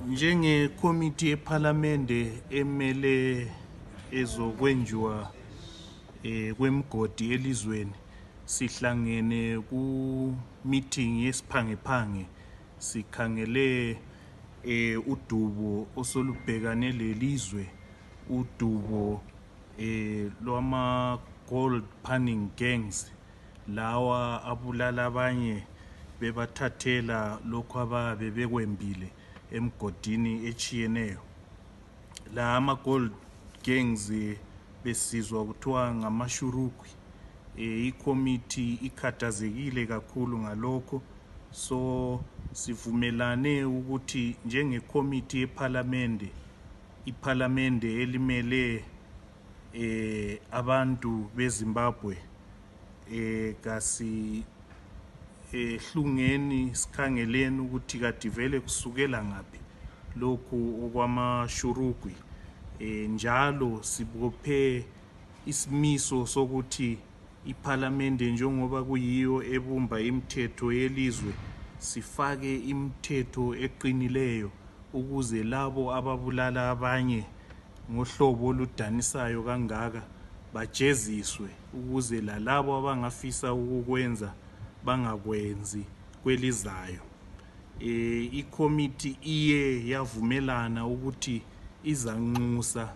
Njengekhomithi ephalamende emele ezokwenjiwa kwemigodi elizweni, sihlangene ku meeting yesiphangephange sikhangele udubo osolubhekane lelizwe, udubo lwama gold panning gangs, lawa abulala abanye bebathathela lokho ababe bekwembile emgodini echiyeneyo. La ama gold gangs besizwa kuthiwa ngaMashurugwi. Ikhomithi ikhathazekile kakhulu ngalokho, so sivumelane ukuthi njengekhomithi iphalamende elimele abantu beZimbabwe, kasi hlungeni sikhangeleni ukuthi kade vele kusukela ngaphi lokhu okwaMashurugwi. Njalo sibophe isimiso sokuthi iphalamende njengoba kuyiyo ebumba imithetho yelizwe, sifake imithetho eqinileyo ukuze labo ababulala abanye ngohlobo oludanisayo kangaka bajeziswe, ukuze lalabo abangafisa ukukwenza bangakwenzi kwelizayo. Ikhomithi iye yavumelana ukuthi izanxusa